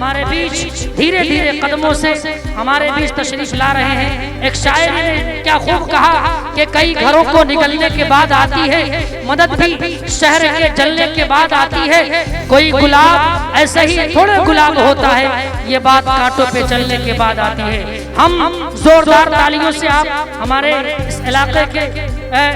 हमारे बीच धीरे धीरे कदमों से हमारे बीच तशरीफ ला रहे हैं। एक शायर ने क्या खूब कहा कि कई घरों को निकलने के बाद आती है मदद भी शहर के जलने के बाद आती है। कोई गुलाब ऐसे ही थोड़े गुलाब होता है, ये बात कांटों पे चलने के बाद आती है। हम जोरदार तालियों से आप हमारे इस इलाके के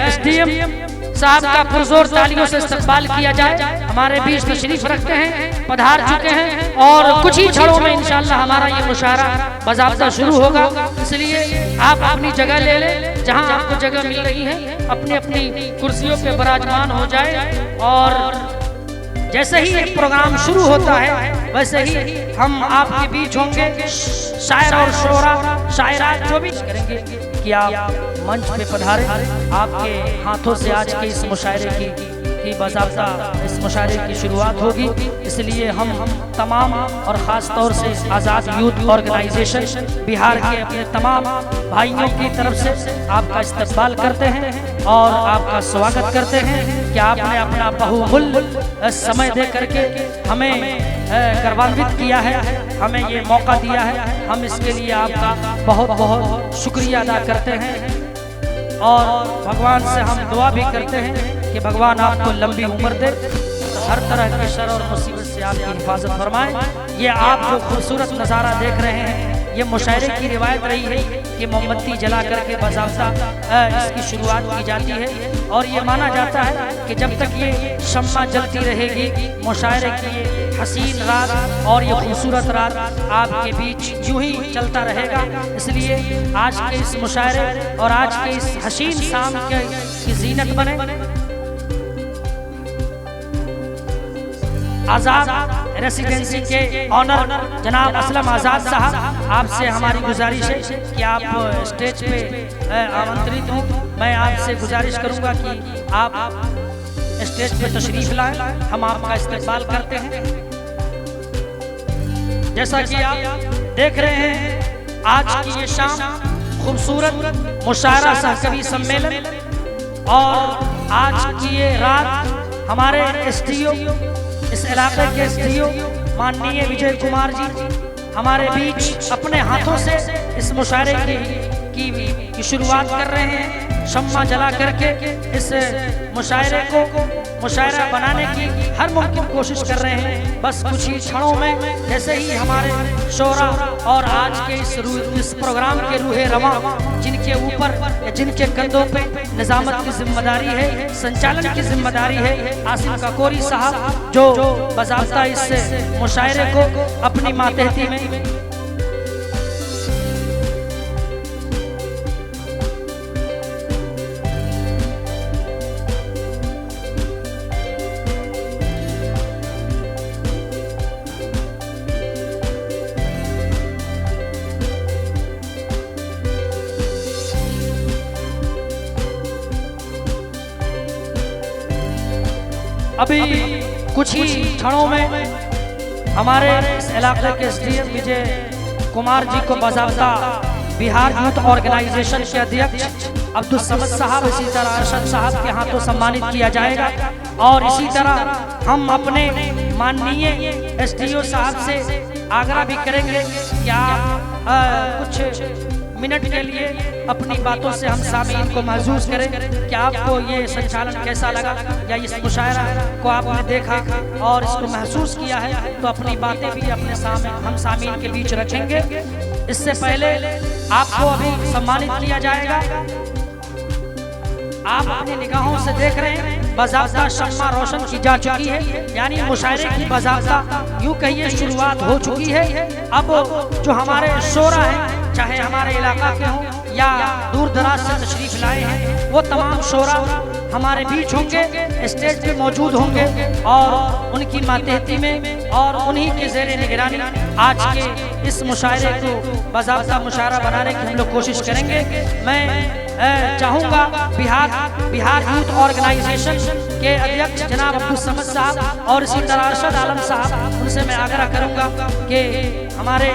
एसडीएम साहब का पुरजोर तालियों से इस्तकबाल किया जाए। हमारे बीच तशरीफ रखते हैं, पधार चुके हैं और कुछ ही क्षणों में इंशाअल्लाह हमारा ये मुशायरा बाज़ाब्ता शुरू होगा। इसलिए आप अपनी जगह ले लें, जहां आपको जगह मिल रही है अपनी अपनी कुर्सियों पे विराजमान हो जाए। और जैसे ही एक प्रोग्राम शुरू होता है वैसे ही हम आपके बीच होंगे। शायर और शोरा शायरा जो भी करेंगे कि आप मंच पे पधारे। आपके हाथों से आज के इस मुशायरे की बाज़ाब्ता इस मुशायरे की शुरुआत होगी। इसलिए हम तमाम और ख़ास तौर से आज़ाद यूथ ऑर्गेनाइजेशन बिहार के अपने तमाम भाइयों की तरफ से आपका इस्तकबाल करते हैं और आपका स्वागत करते हैं कि आपने अपना बहुमूल्य समय दे करके हमें गर्वान्वित किया है, हमें ये मौका दिया है। हम इसके लिए आपका बहुत बहुत शुक्रिया अदा करते हैं और भगवान से हम दुआ भी करते हैं कि भगवान आपको लंबी उम्र दे, हर तरह के शर और मुसीबत से आपकी हिफाजत फरमाए। ये आप जो खूबसूरत नज़ारा देख रहे हैं, ये मुशायरे की रिवायत रही है कि मोमबत्ती जला करके बाज़ाब्ता इसकी शुरुआत की जाती है। और ये माना जाता है कि जब तक ये शम्मा जलती रहेगी, मुशायरे की ये हसीन रात और ये खूबसूरत रात आपके बीच यूं ही चलता रहेगा। इसलिए आज के इस मुशायरे और आज के इस हसीन शाम की जीनत बने। आज़ाद रेसिडेंसी के ऑनर जनाब असलम आज़ाद साहब, आपसे हमारी गुजारिश है कि आप स्टेज पे आमंत्रित हों। मैं आपसे गुजारिश करूंगा कि आप स्टेज पे तशरीफ लाएं, हम आपका इस्तकबाल करते हैं। जैसा कि आप देख रहे हैं, आज की ये शाम खूबसूरत मुशायरा सहकवी सम्मेलन और आज की ये रात हमारे एसडीओ इस इलाके के एसडीओ माननीय विजय कुमार जी हमारे बीच अपने हाथों से इस मुशायरे की शुरुआत कर रहे हैं। शम्मा जला करके इस मुशायरे को मुशायरा बनाने की हर मुमकिन कोशिश कर रहे हैं। बस कुछ ही क्षणों में जैसे ही हमारे शोरा और आज के इस प्रोग्राम के रूहे रवां जिनके ऊपर या जिनके कंधों पे निजामत की जिम्मेदारी है, संचालन की जिम्मेदारी है, आसिम काकोरी साहब जो बाज़ाब्ता इस मुशायरे को अपनी मातहती में अभी कुछ ही क्षणों में हमारे इस इलाके के एसडीएम विजय कुमार जी को बाज़ाब्ता बिहार यूथ ऑर्गेनाइजेशन के अध्यक्ष अब्दुल समद साहब, इसी तरह अरशद साहब के हाथों सम्मानित किया जाएगा। और इसी तरह हम अपने माननीय एसडीओ साहब से आग्रह भी करेंगे कि आप कुछ मिनट के लिए अपनी बातों से हम सामीन को महसूस करें कि आपको ये संचालन कैसा लगा या इस मुशायरा को आपने देखा और इसको महसूस किया है, तो अपनी बातें भी अपने सामने हम सामीन के बीच रखेंगे। इससे पहले आपको अभी सम्मानित किया जाएगा। आप अपनी निगाहों से देख रहे हैं बाज़ाब्ता शम्मा रोशन की जा चुकी है, यानी मुशायरे की बाज़ाब्ता यूं कहिए शुरुआत हो चुकी है। अब जो हमारे शोरा हैं, चाहे हमारे इलाका के हों या दूर दराज से तशरीफ लाए हैं, वो तमाम शोरा हमारे बीच होंगे, स्टेज पे मौजूद होंगे और उनकी मातहती में और उन्हीं के ज़ेरे निगरानी आज के इस मुशायरे को बाज़ाब्ता मुशायरा बनाने की हम लोग कोशिश करेंगे। मैं चाहूँगा बिहार यूथ ऑर्गेनाइजेशन के अध्यक्ष जनाब अब्दुल समद साहब और इसी तरह अरशद आलम साहब, उनसे मैं आग्रह करूँगा कि हमारे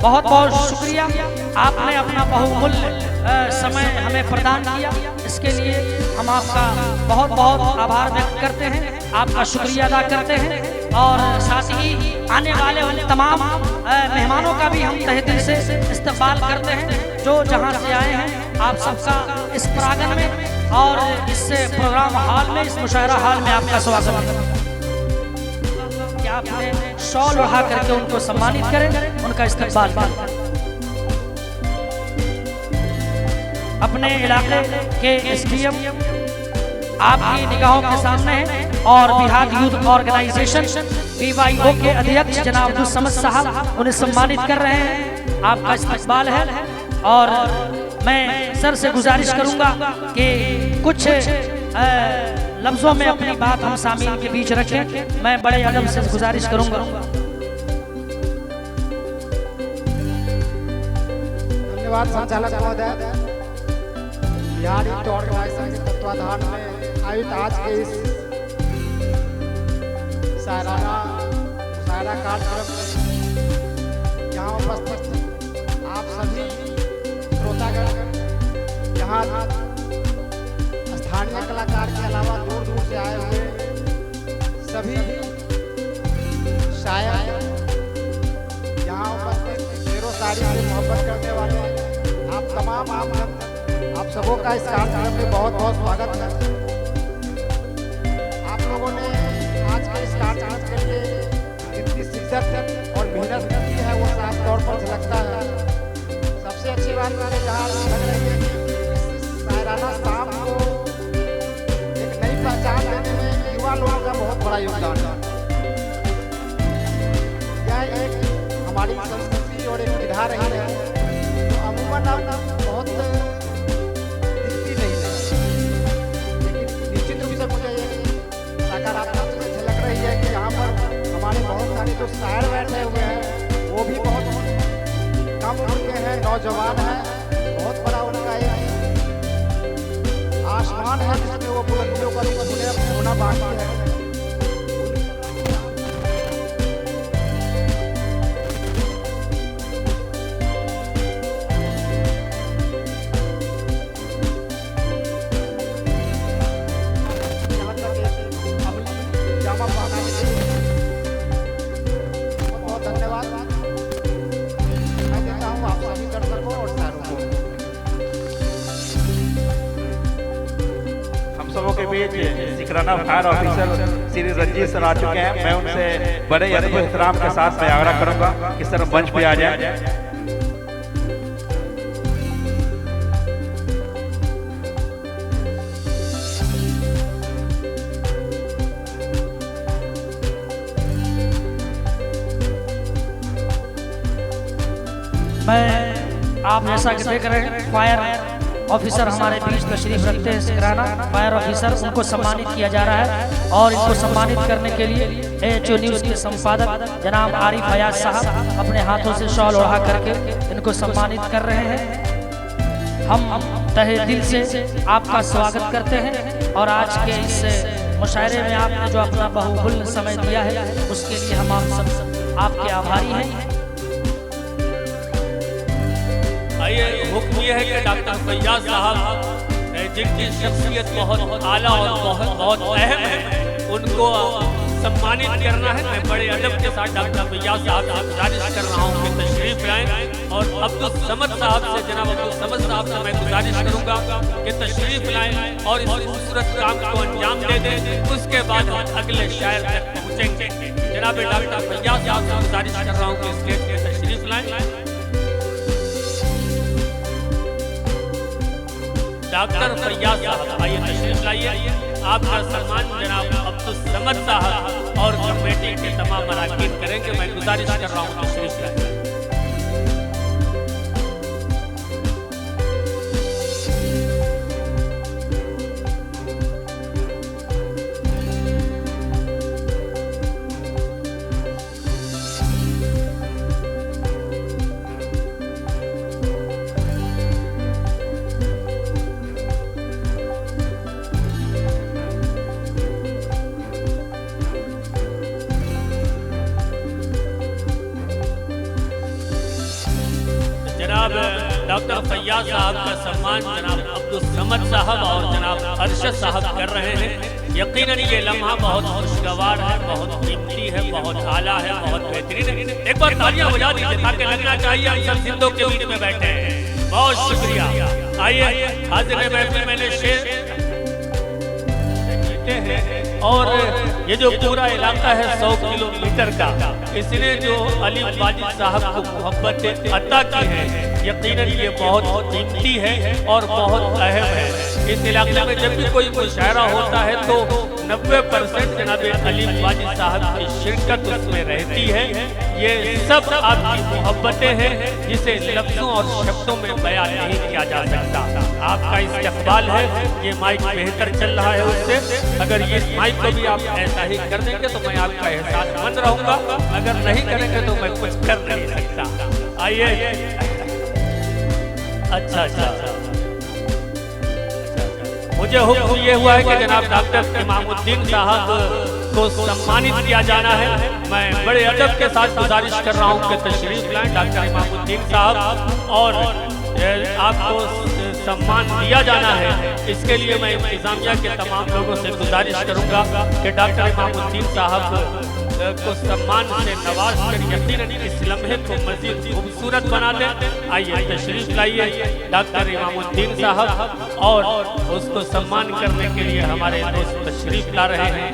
बहुत बहुत शुक्रिया, आपने अपना बहुमूल्य समय हमें प्रदान किया, इसके लिए हम आपका बहुत बहुत आभार व्यक्त करते हैं। आपका शुक्रिया अदा करते हैं और साथ ही आने वाले उन तमाम मेहमानों का भी हम तहे दिल से इस्तकबाल करते हैं जो जहां से आए हैं। आप सबका इस प्रांगण में और इस प्रोग्राम हॉल में, इस मुशायरा हॉल में आपका स्वागत है। क्या आपने शॉल उड़ा करके उनको सम्मानित करें, उनका इस्तकबाल करें। अपने इलाके के एसडीएम आपकी निगाहों के सामने है और बिहार यूथ ऑर्गेनाइजेशन BYO के अध्यक्ष जनाब अब्दुल समद साहब उन्हें सम्मानित कर रहे हैं। आपका इस्तकबाल है और मैं सर से गुजारिश करूंगा कि कुछ लफ्जों में अपनी बात हम सामीन के बीच रखें। मैं बड़े अदब से गुजारिश करूंगा। धन्यवाद संचालक महोदय। बिहार यूथ ऑर्गेनाइजेशन के तत्वाधान में आयोजित आज के इस मुशायरा कार्यक्रम में यहाँ उपस्थित आप सभी श्रोतागण, यहाँ स्थानीय कलाकार के अलावा दूर दूर से आए हुए सभी शायर, यहाँ उपस्थित शेरो शायरी से मोहब्बत करने वाले आप तमाम आप सबों का इस कार्यक्रम में बहुत बहुत स्वागत है। आप लोगों ने आज के इस कार्यक्रम के लिए कितनी शिद्दत और मेहनत की है वो साफ तौर पर झलकता है। सबसे अच्छी बात मैंने जहाँ लग रही है कि शायराना शाम को एक नई पहचान देने में युवा लोगों का बहुत बड़ा योगदान है। यह एक हमारी संस्कृति और एक विधा रही है जो अमूमन बहुत दिखती नहीं है, लेकिन निश्चित रूप से मुझे ये सकारात्मक से झलक रही है कि यहाँ पर हमारे बहुत सारे जो शायर बैठे हुए हैं वो भी बहुत कम उम्र के हैं, नौजवान हैं। बहुत बड़ा उनका एक आसमान है जिसमें वो बुलंदियों का होना बाकी है। बहुत धन्यवाद मैं देता हूँ आप सभी दर्शकों और शायरों को। हम सबों के बीच Sikrana fire officer Shri Ranjit sir आ चुके हैं। मैं उनसे बड़े अदब एहतराम के साथ मैं आग्रह करूंगा कि सर मंच पे आ जाए। मैं आप जैसा कि देख रहे हैं फायर ऑफिसर हमारे बीच तशरीफ रखते हैं। सिकराना फायर ऑफिसर, उनको सम्मानित किया जा रहा है और इनको सम्मानित करने के लिए AHO न्यूज़ के संपादक जनाब आरिफ हयात साहब अपने हाथों से शॉल ओढ़ा करके इनको सम्मानित कर रहे हैं। हम तहे दिल से आपका स्वागत करते हैं और आज के इस मुशायरे में आपने जो अपना बहुमूल्य समय दिया है उसके लिए हम आप सब आपके आभारी हैं। आइए, हुक्म यह है कि डॉक्टर फैयाज साहब जिनकी शख्सियत बहुत आला और बहुत अहम है उनको सम्मानित करना है। मैं बड़े अदब के साथ डॉक्टर फैयाज साहब से गुजारिश कर रहा हूँ कि तशरीफ लाएं और अब्दुल समद साहब से, जनाब अब्दुल समद साहब से मैं गुजारिश करूँगा कि तशरीफ लाएं और इस खूबसूरत काम को अंजाम दे दें। उसके बाद हम अगले शायर तक पहुँचेंगे। जनाब डॉक्टर फैयाज साहब से गुजारिश कर रहा हूँ कि स्टेज पे तशरीफ लाएं। डॉक्टर फैयाज साहब आइए तशरीफ लाइए। आपका सम्मान जनाब अब्दुल समद साहब और कमेटी के तमाम अरकान करेंगे। मैं गुजारिश कर रहा हूँ तशरीफ लाइए। डॉक्टर फैयाज साहब का सम्मान जनाब अब्दुल समद साहब और जनाब अरशद साहब कर रहे हैं। यकीनन ये लम्हा बहुत खुशगवार है, बहुत कीमती है, बहुत आला है, बहुत बेहतरीन है। एक बार तालियां बजा दीजिए ताकि लगना चाहिए हम सब सिंधों के बीच में बैठे हैं। बहुत शुक्रिया। आइए हाजिर महफिल मैंने शेर और ये जो पूरा इलाका है 100 किलोमीटर का, इसने जो अली वाजिद साहब को मोहब्बत अता की है, यकीनन ये बहुत कीमती है और बहुत अहम है। इस इलाके में जब भी कोई मुशायरा होता है तो 90% जनाब अली वाजिद साहब की शिरकत उसमें रहती है। ये सब आपकी मोहब्बतें हैं जिसे लफ्जों और शब्दों में बयान नहीं किया जा सकता। आपका इस्तकबाल है, ये माइक बेहतर चल रहा है उससे। अगर ये माइक को भी आप ऐसा ही कर देंगे तो मैं आपका एहसासमंद रहूंगा, अगर नहीं करेंगे तो मैं कुछ कर नहीं सकता। आइए। अच्छा, मुझे हुक्म ये हुआ है कि जनाब डॉक्टर इमामुद्दीन साहब को सम्मानित किया जाना है। मैं बड़े अदब के साथ गुजारिश कर रहा हूँ कि तशरीफ लाएं डॉक्टर इमामुद्दीन साहब, और आपको सम्मान दिया जाना है। इसके लिए मैं इंतजामिया के तमाम लोगों से गुजारिश करूँगा कि डॉक्टर इमामुद्दीन साहब को सम्मान से नवाज कर यकीनन इस लम्हे को मज़ीद खूबसूरत बना दें। आइए तशरीफ लाइए डॉक्टर इमामुद्दीन साहब, और उसको सम्मान करने के लिए हमारे दोस्त तशरीफ ला रहे हैं।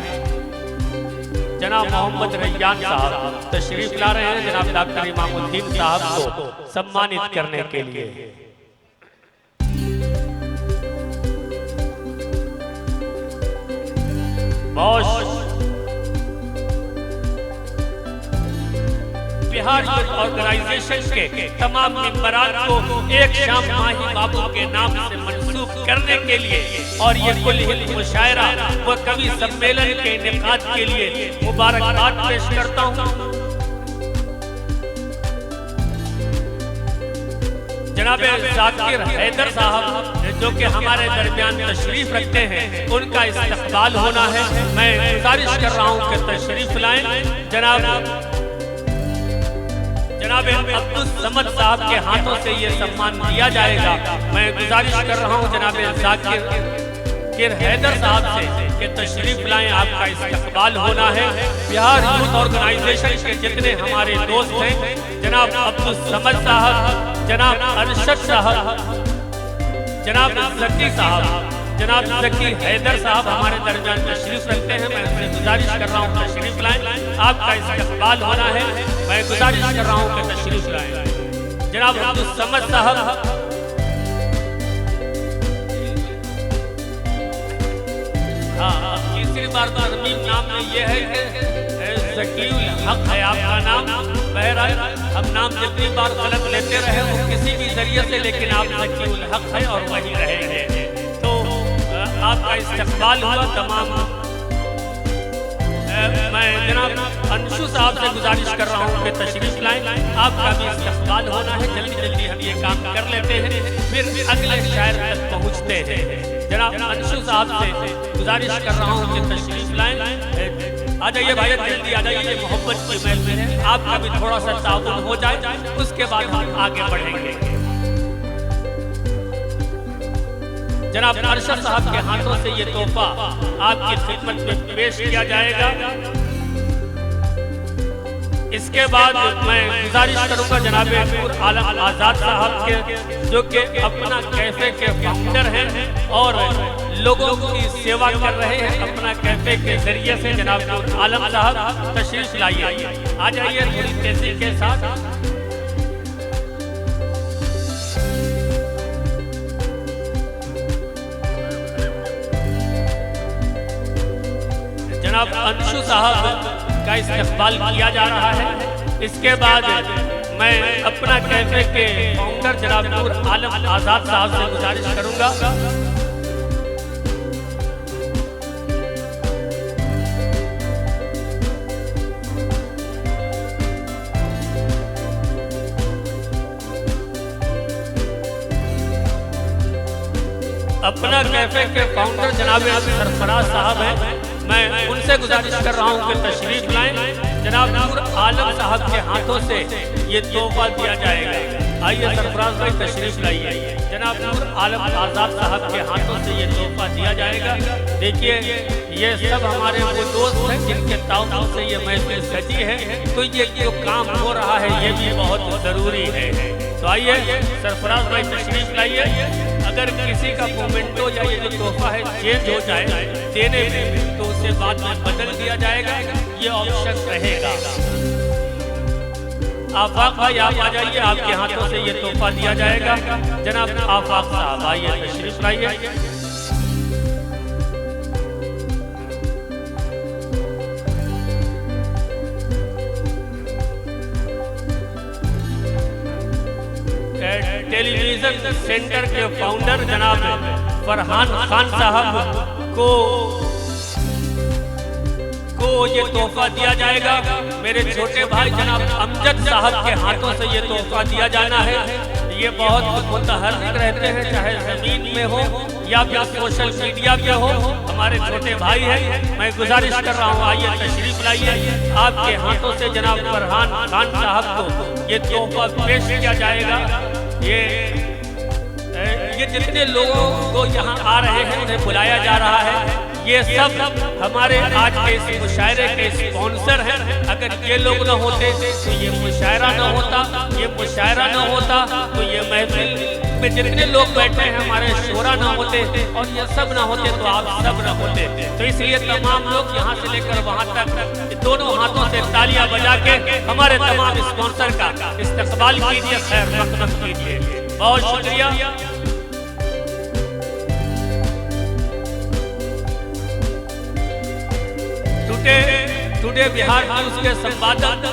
जनाब मोहम्मद रैयान साहब तशरीफ ला रहे हैं जनाब डॉक्टर इमामुद्दीन साहब को सम्मानित करने के लिए। बिहार यूथ ऑर्गेनाइजेशन के तमाम मेंबरान को एक शाम माही बाबू के नाम से मंसूब करने के लिए और ये कुल हिंद मुशायरा व कवि सम्मेलन के इनेकाद के लिए मुबारकबाद पेश करता हूँ। जनाब जाकिर हैदर साहब जो कि हमारे दरमियान तशरीफ रखते हैं, उनका इस्तकबाल होना है। मैं गुजारिश कर रहा हूँ कि तशरीफ लाएं। जनाब अब्दुल समद साहब के हाथों से ये सम्मान दिया जाएगा। मैं गुजारिश कर रहा हूँ जनाब जाकिर हैदर साहब से कि तशरीफ लाएं, आपका इस्तकबाल होना है। बिहार यूथ ऑर्गेनाइजेशन के जितने हमारे दोस्त हैं, जनाब अब्दुल समद साहब, जनाब अरशद साहब, जनाब जकी साहब, जनाब जकी हैदर साहब हमारे दरमियान तशरीफ रखते हैं। मैं उनसे गुजारिश कर रहा हूँ तशरीफ लाएं, आपका इस्तकबाल होना है। मैं गुजारिश कर रहा हूँ कि तशरीफ लाएं। जनाब अब्दुल समद साहब, हाँ तीसरी बार तरमीम नाम में ये है कि ज़कीउल हक है आपका नाम। बहरहाल हम नाम जितनी बार गलत लेते रहे वो किसी भी जरिए से, लेकिन आप ज़कीउल हक है और वही रहेंगे। तो आपका इस्तकबाल हुआ तमाम। मैं जनाब अंशु साहब से गुजारिश कर रहा हूँ कि तशरीफ लाएं, आपका भी इस्तकबाल होना है। जल्दी जल्दी हम ये काम कर लेते हैं, फिर अगले शायर तक पहुँचते हैं। जनाब अंशु साहब से गुजारिश कर रहा हूँ कि तशरीफ लाएं। आ जाइए भाई, जल्दी आ जाइए, ये मोहब्बत की महफिल है। आपका भी थोड़ा सा ताउन हो जाए, उसके बाद हम आगे बढ़ेंगे। जनाब अरशद साहब के हाथों से ये तोहफा आपकी खिदमत में पेश किया जाएगा। इसके बाद मैं गुजारिश करूंगा जनाब नूर आलम आजाद साहब के, जो कि अपना कैफे के फाउंडर हैं और लोगों की सेवा कर रहे हैं अपना कैफे के जरिए से। जनाब नूर आलम साहब तशरीफ लाइए, आ जाइए थोड़ी तेजी के साथ। जनाब अंशु साहब का इस्तकबाल किया जा रहा है। इसके बाद मैं अपना कैफे के फाउंडर जनाब नूर आलम आजाद साहब से गुजारिश करूंगा। अपना कैफे के फाउंडर जनाब सरफराज साहब हैं, मैं उनसे गुजारिश कर रहा हूं कि तशरीफ लाएं। जनाब नूर आलम साहब के हाथों से ये तोहफा दिया जाएगा। आइए सरफराज भाई तशरीफ लाइए। जनाब नूर आलम आजाद साहब के हाथों से ये तोहफा दिया जाएगा। देखिए ये सब हमारे वो दोस्त हैं जिनके ताउन से ये महफिल सजी है, तो ये जो काम हो रहा है ये भी बहुत जरूरी है। तो आइए सरफराज भाई तशरीफ लाइए। अगर किसी का मोमेंटो या ये जो तोहफा है चेंज हो जाए देने में, तो उसे बाद में बदल दिया जाएगा, ये ऑप्शन रहेगा। आफाक भाई आप आ जाइए, आपके हाथों से ये तोहफा दिया जाएगा। जनाब आफाक साहब आइए तशरीफ लाइए। टेलीविजन सेंटर के फाउंडर जनाब फरहान खान साहब को ये तोहफा दिया जाएगा। मेरे छोटे भाई जनाब अमजद साहब के हाथों से ये तोहफा दिया जाना है। ये बहुत मुतहर्रिक रहते हैं, चाहे जमीन में हो या फिर सोशल मीडिया पे हो, हमारे छोटे भाई हैं। मैं गुजारिश कर रहा हूँ आइए तशरीफ लाइए। आपके हाथों से जनाब फरहान खान साहब को ये तोहफा पेश किया जाएगा। ये जितने लोगों को यहाँ आ रहे हैं उन्हें बुलाया जा रहा है, ये सब हमारे आज के इस मुशायरे के स्पॉन्सर हैं। अगर ये लोग न होते तो ये मुशायरा न होता, ये मुशायरा न होता तो ये महफिल में जितने लोग बैठे हैं हमारे शोरा न होते, और ये सब न होते तो आप सब न होते। तो इसलिए तमाम लोग यहाँ से लेकर वहाँ तक दोनों हाथों से तालियां बजा के हमारे तमाम स्पॉन्सर का इस्तकबाल कीजिए, खैर मक़दम कीजिए। बहुत शुक्रिया। टुडे बिहार न्यूज के संपादक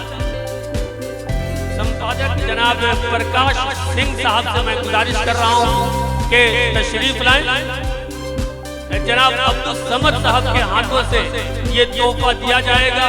जनाब प्रकाश सिंह साहब से मैं गुजारिश कर रहा हूं कि तशरीफ लाएं। जनाब अब्दुल समद साहब के हाथों से ये तोहफा दिया जाएगा।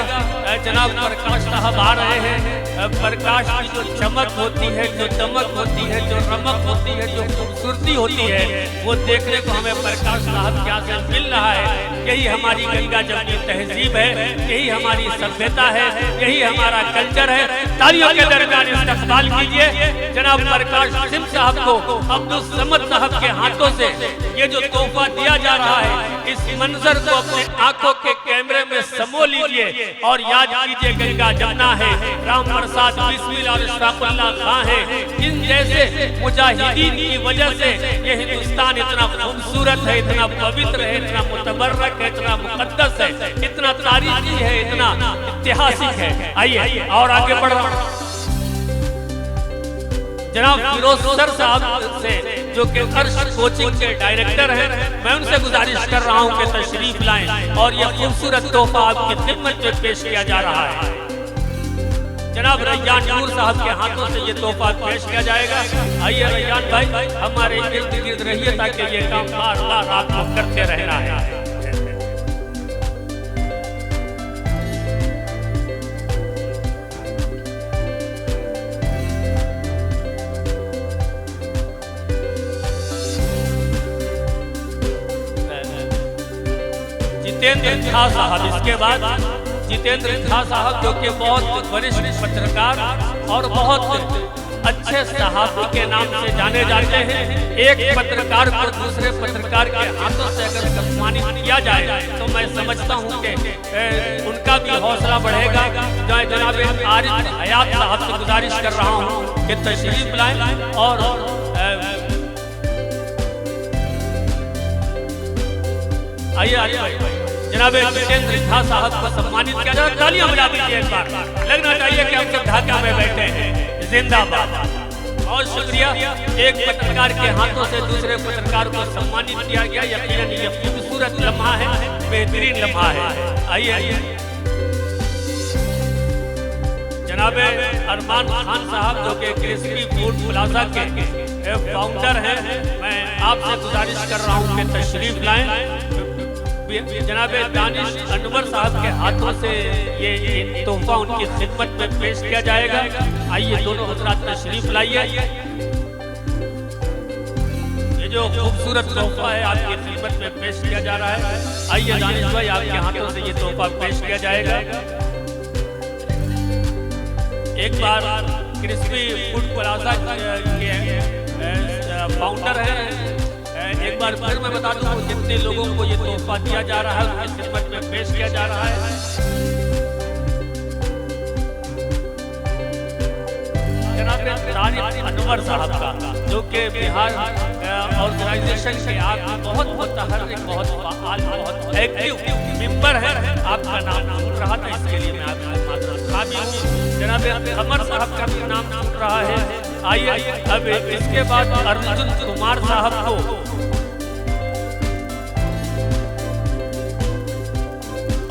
जनाब प्रकाश साहब आ रहे हैं। प्रकाश की जो चमक होती है, जो दमक होती है, जो रमक होती है, जो खूबसूरती होती है, वो देखने को हमें प्रकाश साहब क्या से मिल रहा है। यही हमारी गंगा जमुनी तहजीब है, यही हमारी सभ्यता है, यही हमारा कल्चर है। तालियों के दरमियान इस्तकबाल कीजिए जनाब प्रकाश सिंह साहब को। अब्दुल समद साहब के हाथों से ये जो तोहफा दिया जा रहा है, इस मंजर को अपने आंखों के कैमरे में समो लीजिए और याद कीजिए गंगा जमुना है, राम प्रसाद बिस्मिल और इशफाकुल्लाह खां है। इन जैसे मुजाहिदीन की वजह से ये हिंदुस्तान इतना खूबसूरत है, इतना पवित्र है, इतना मुतबर्रक है, इतना मुकद्दस है, इतना तारीखी है, इतना ऐतिहासिक है। आइए और आगे बढ़ रहा हूं। जनाब फिरोज सर साहब से जो कि अर्श कोचिंग के डायरेक्टर हैं, मैं उनसे गुजारिश कर रहा हूं कि तशरीफ लाएं और यह खूबसूरत तोहफा आपकी खिदमत में पेश किया जा रहा है। जनाब रैयान नूर साहब के हाथों से ये तोहफा पेश किया जाएगा। आइए रैयान भाई हमारे इर्द गिर्द रहिए ताकि ये काम बार बार आपको करते रहना है। जितेंद्र झा साहब, इसके बाद जितेंद्र झा साहब जो कि बहुत वरिष्ठ पत्रकार और बहुत अच्छे सहाफ़ी के नाम से जाने जाते हैं। एक पत्रकार को दूसरे पत्रकार के हाथों से अगर सम्मानित किया जाए तो मैं समझता हूं कि उनका भी हौसला बढ़ेगा। जनाब आरिफ हयात साहब से गुजारिश कर रहा हूं कि तशरीफ लाएं और आइए जनाब जितेंद्र झा साहब को सम्मानित किया जाए। तालियां बजा दीजिए एक बार, लगना चाहिए कि हम सब ढाका में बैठे हैं। जिंदाबाद। बहुत शुक्रिया। एक पत्रकार के हाथों से दूसरे पत्रकार को सम्मानित किया गया, यकीनन ये खूबसूरत लम्हा है, बेहतरीन लम्हा है। आइए जनाब अरमान खान साहब जो कि क्रिस्पी फूड प्लाजा के फाउंडर हैं, मैं आपसे गुजारिश कर रहा हूँ कि तशरीफ लाएं। जनाब दानिश अनवर साहब के हाथों से ये तोहफा उनकी खिदमत में पेश किया जाएगा। आइए दोनों हजरात तशरीफ लाइए। ये जो खूबसूरत तोहफा है आपकी खिदमत में पेश किया जा रहा है। आइए दानिश भाई आपके हाथों से ये तोहफा पेश किया जाएगा। एक बार क्रिस्पी फूड प्लाजा के फाउंडर हैं। एक बार फिर मैं बता दूं, जितने लोगों को ये तोहफा दिया जा रहा है उनकी खिदमत में पेश किया जा रहा है। जनाब तारिक अनवर साहब का, जो कि बिहार ऑर्गेनाइजेशन के आप बहुत मुतहर्रिक, बहुत फाल, बहुत एक्टिव मेंबर है। आपका नाम सुन रहा था, इसके लिए मैं आपका मातमी हूँ। जनाब कमर साहब का भी नाम सुन रहा है। आइए अब इसके बाद अर्जुन कुमार साहब को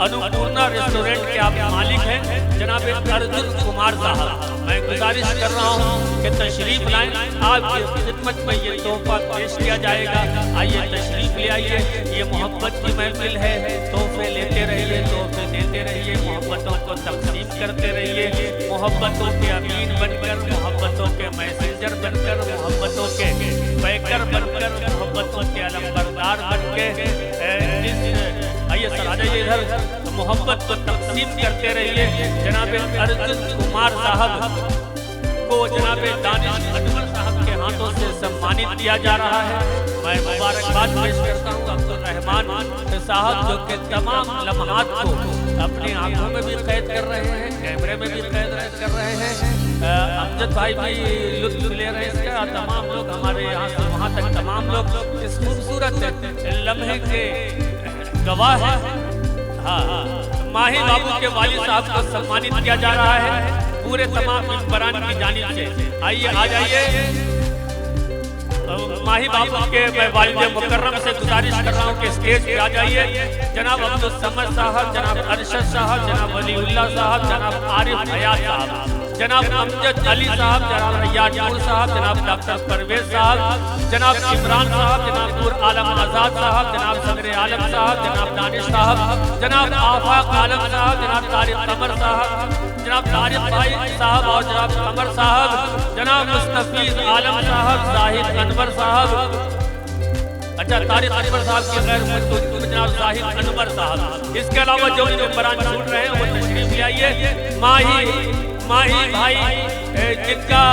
अन्नपूर्णा रेस्टोरेंट के आप मालिक हैं जनाब अर्जुन कुमार साहब, मैं गुजारिश कर रहा हूं कि तशरीफ लाएं। आपकी खिदमत में ये तोहफा पेश किया जाएगा। आइए तशरीफ ले आइए। ये मोहब्बत की महफिल है। तोहफे लेते रहिए, तोहफे देते रहिए, मोहब्बतों को तकसीम करते रहिए, मोहब्बतों के अमीन बनकर, मोहब्बतों के मैसेंजर बनकर, मोहब्बतों के पैकर बनकर, मोहब्बतों के अलंबरदार बनके आइए सर आ जाइए इधर, मोहब्बत को तकसीम करते रहिए। जनाब अर्जुन कुमार साहब को जनाब दानिश अनवर साहब के हाथों से सम्मानित किया जा रहा है। मैं मुबारकबाद पेश करता हूँ अब्दुल रहमान साहब, जो कि तमाम लम्हात को अपनी आंखों में भी कैद कर रहे हैं, कैमरे में भी कैद कर रहे हैं। अमजद भाई भी लुत्फ ले रहे हैं इसका। तमाम लोग हमारे यहाँ से वहाँ तक तमाम लोग इस खूबसूरत लम्हे के गवाह है। हाँ, माही बाबू के वालिद साहब को सम्मानित किया जा रहा है पूरे तमाम मेंबरान की जानिब से। आइए आ जाइए। माही बाबू के मैं वालिद मुकर्रम से गुजारिश कर रहा हूँ कि स्टेज पे आ जाइए। जनाब अब्दुल समद साहब, जनाब अरशद साहब, जनाब वलीउल्लाह साहब, जनाब आरिफ हयात साहब, जनाब अमजद अली साहब, जनाब रैयान नूर साहब, जनाब डॉक्टर परवेज साहब, जनाब इमरान साहब, जनाब नूर आलम आजाद साहब, जनाब सदर आलम साहब, जनाब दानिश साहब, जनाब आफाक आलम साहब, जनाब तारिक कमर साहब, जनाब तारिक भाई साहब और जनाब कमर साहब, जनाब मुस्तफीज आलम साहब, जाहिद अनवर साहब, अच्छा तारिक अनवर साहब के गैर मौजूद जनाब जाहिद अनवर साहब। इसके अलावा जो भी मेंबरान छूट रहे हैं वो तशरीफ ले आइए। माही भाई जिनका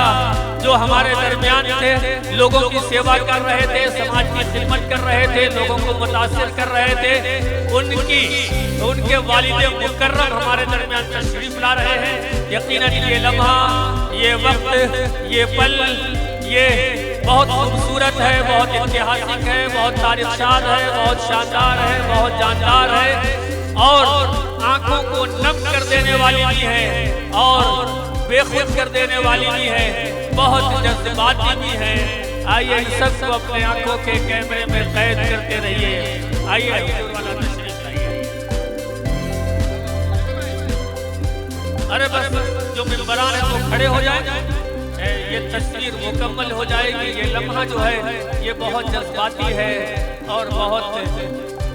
जो हमारे दरमियान थे, लोगों की सेवा कर रहे थे, समाज की खिदमत कर रहे थे, लोगों को मुतासिर कर रहे थे, उनके वालिद मुकर्रम हमारे दरमियान तशरीफ ला रहे हैं। यकीनन ये लम्हा, ये वक्त, ये पल, ये बहुत खूबसूरत है, बहुत ऐतिहासिक है, बहुत तारीख़शाद है, बहुत शानदार है, बहुत जानदार है और आंखों को नम कर देने वाली भी है और बेखुद कर देने वाली भी है, बहुत जज्बाती भी है। आइए इन सबको अपने आंखों के कैमरे में कैद करते रहिए। आइए अरे बस जो मेंबरान है वो खड़े हो जाए, ये तस्वीर मुकम्मल हो जाएगी। ये लम्हा जो है ये बहुत जज्बाती है और बहुत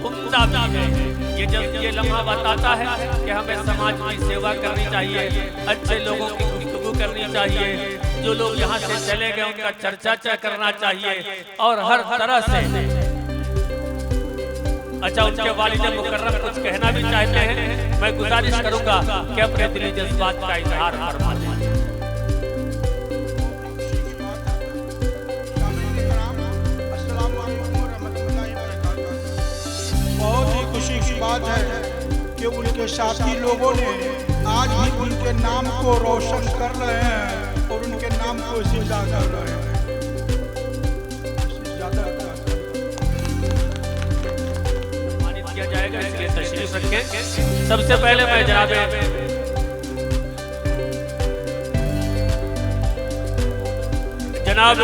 उम्दा भी है। ये लम्हा बताता है कि हमें समाज की सेवा करनी चाहिए, अच्छे लोगों की गुफ्तगू करनी चाहिए, जो लोग यहाँ से चले गए उनका चर्चा करना चाहिए और हर तरह से। अच्छा, उनके वालिद मुकर्रम कुछ कहना भी चाहते हैं, मैं गुजारिश करूंगा कि अपने दिली जज्बात का इजहार फरमा दें। बहुत ही खुशी की बात है कि उनके साथी लोगों ने आज भी उनके नाम को रोशन कर रहे हैं और उनके नाम को जिंदा कर रहे हैं। सम्मानित किया जाएगा, इसलिए तशरीफ रखें। सबसे पहले मैं जनाब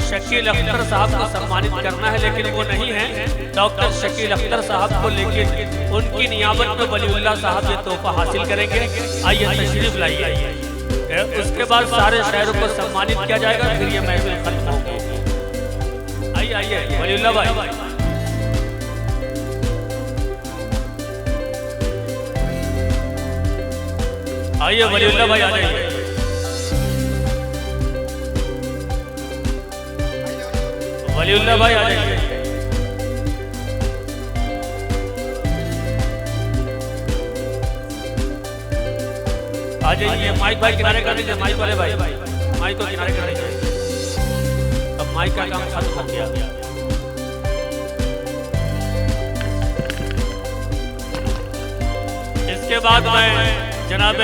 शकील अख्तर साहब को सम्मानित करना है, लेकिन वो नहीं है, डॉक्टर शकील अख्तर साहब को, लेकिन उनकी नियाबत में वलीउल्लाह साहब ये तोहफा हासिल करेंगे। आइए तशरीफ लाइए। उसके बाद सारे शायरों को सम्मानित किया जाएगा, फिर ये महफिल खत्म होगी। आइए वलीउल्लाह भाई। आइए वलीउल्लाह भाई आ जाइए। वलीउल्लाह भाई आ जाइए। आ जाइए। माइक भाई किनारे कर दीजिए, माइक वाले भाई माइक को किनारे कर दीजिए। अब माइक का काम खत्म हो गया। इसके बाद मैं जनाब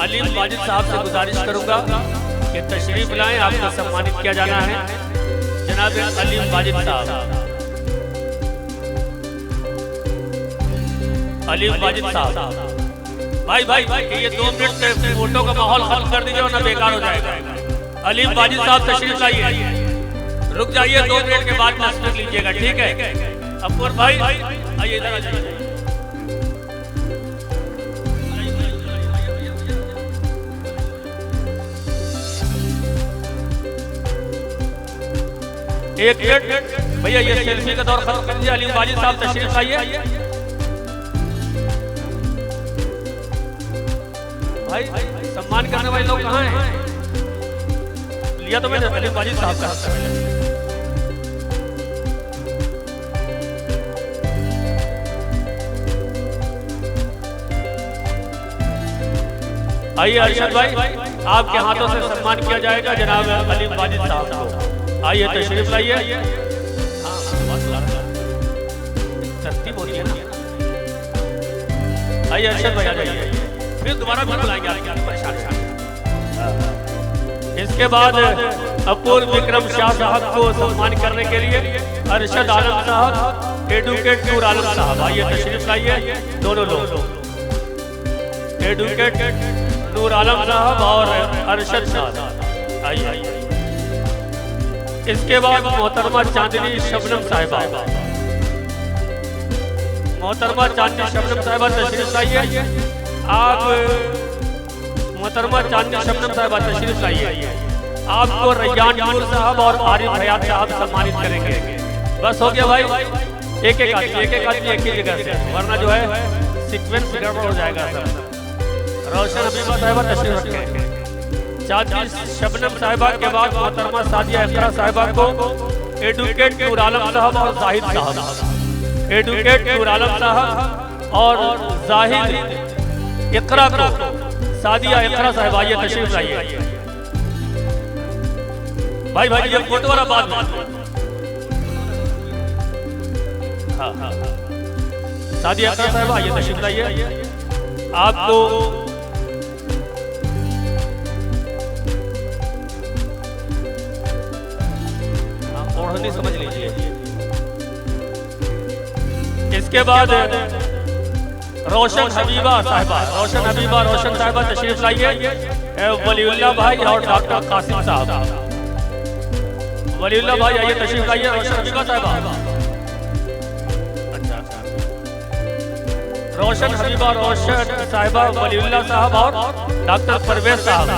अलीम वाजिद साहब से गुजारिश करूंगा कि तशरीफ लाएं, आपको सम्मानित किया जाना है। जनाब अलीम वाजिद साहब, अलीम वाजिद साहब, भाई ये 2 मिनट से फोटो का माहौल खत्म कर दीजिए वरना बेकार हो जाएगा। अलीम वाजिद साहब तशरीफ लाइए, रुक जाइए 2 मिनट के बाद मस्जिद लीजिएगा, ठीक है? अकबर भाई आइए इधर आ जाइए। एक मिनट भैया, ये सेल्फी का दौर खत्म कर दीजिए। अलीम वाजिद साहब तशरीफ लाइए। भाई सम्मान करने वाले लोग कहाँ हैं? लिया तो मैंने अलीम वाजिद साहब का। आइए अरशद भाई, आपके हाथों से सम्मान किया जाएगा जनाब अलीम वाजिद साहब को। आइए तशरीफ लाइए। तरतीब होती है ना। आइए अरशद भाई आ जाइए, फिर दोबारा भी बुलाएंगे, आपकी परेशान। इसके बाद अपूर्व विक्रम शाह साहब को सम्मान करने के लिए अरशद आलम साहब, एडवोकेट नूर आलम साहब, आइए तशरीफ लाइए। दोनों लोग, एडवोकेट नूर आलम साहब और अरशद साहब, आइए। इसके बाद मोहतरमा चांदनी शबनम साहिबा, मोहतरमा चांदनी शबनम साहिबा तशरीफ लाइए। आप मोहतरमा चांदनी शबनम साहिबा तशरीफ लाइए। आपको रैयान नूर साहब और आरिफ हयात साहब सम्मानित करेंगे। बस हो गया भाई, एक एक आदमी एक ही जगह से, वरना जो है सीक्वेंस गड़बड़ हो जाएगा सर। रोशन हबीबा साहिबा तशरीफ रखें। चांदनी शबनम साहिबा के बाद मोहतरमा सादिया इकरा साहिबा को एडवोकेट नूर आलम साहब और जाहिद साहब, एडवोकेट नूर आलम साहब और जाहिद इकरा को सादिया इकरा साहब, आइए तशरीफ लाइए। भाई ये फोटो वाला बात हाँ। सादिया इकरा साहब आइए तशरीफ लाइए। आपको ओढ़नी समझ लीजिए। इसके बाद रोशन हबीबा साहिबा तशरीफ लाइए। वलीउल्लाह भाई और डॉक्टर कासिम साहब, वलीउल्लाह भाई आइए तशरीफ लाइए। रोशन हबीबा साहिबा, अच्छा, रोशन हबीबा, रोशन साहिबा, वलीउल्लाह साहब और डॉक्टर परवेज साहब,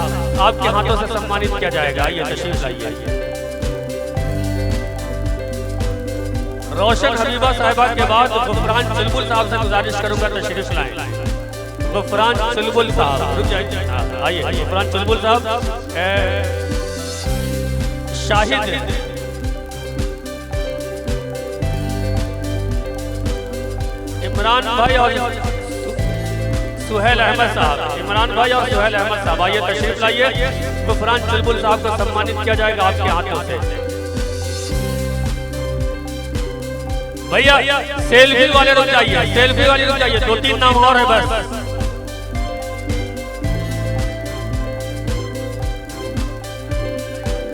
आपके हाथों से सम्मानित किया जाएगा। आइए तशरीफ लाइए। रोशन हबीबा साहिबा के बाद गुफरान चुलबुल साहब से गुजारिश करूंगा तशरीफ लाएं। गुफरान चुलबुल साहब, रुक जाइए, आइए। गुफरान चुलबुल साहब, शाहिद इमरान भाई और सुहेल अहमद साहब, इमरान भाई और सुहेल अहमद साहब, आइए तशरीफ लाइए। गुफरान चुलबुल साहब को सम्मानित किया जाएगा आपके हाथों से। भैया सेल्फी वाले रुक जाइए, सेल्फी वाले रुक जाइए, 2-3 नाम और है बस।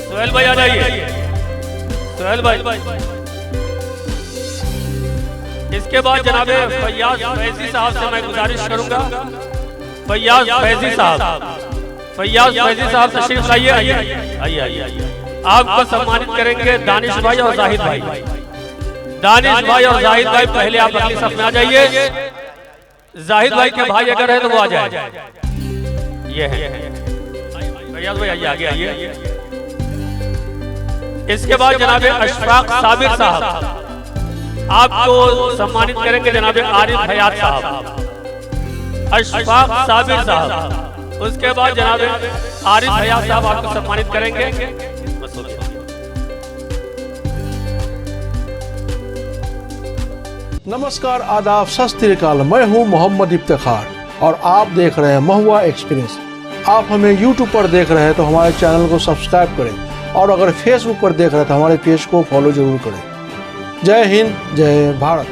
सुहेल भाई आ जाइए, सुहेल भाई। इसके बाद जनाब फैयाज फैजी साहब से मैं गुजारिश करूंगा, फैयाज फैजी साहब तशरीफ लाइए। आइए। आपको सम्मानित करेंगे दानिश भाई और जाहिद भाई। दानिश भाई और जाहिद भाई पहले आप अगली सफ में आ जाइए। जाहिद भाई के भाई अगर है तो वो आ जाए। ये है फैयाज भाई, आइए आगे आइए। इसके बाद जनाब अशफाक साबिर साहब, आपको सम्मानित करेंगे जनाब आरिफ हयात साहब, अशफाक साबिर साहब। उसके बाद जनाब आरिफ हयात साहब आपको सम्मानित करेंगे। नमस्कार, आदाब, सत श्री अकाल। मैं हूं मोहम्मद इफ्तिखार। और आप देख रहे हैं महुआ एक्सप्रेस। आप हमें यूट्यूब पर देख रहे हैं तो हमारे चैनल को सब्सक्राइब करें, और अगर फेसबुक पर देख रहे हैं तो हमारे पेज को फॉलो जरूर करें। जय हिंद, जय भारत।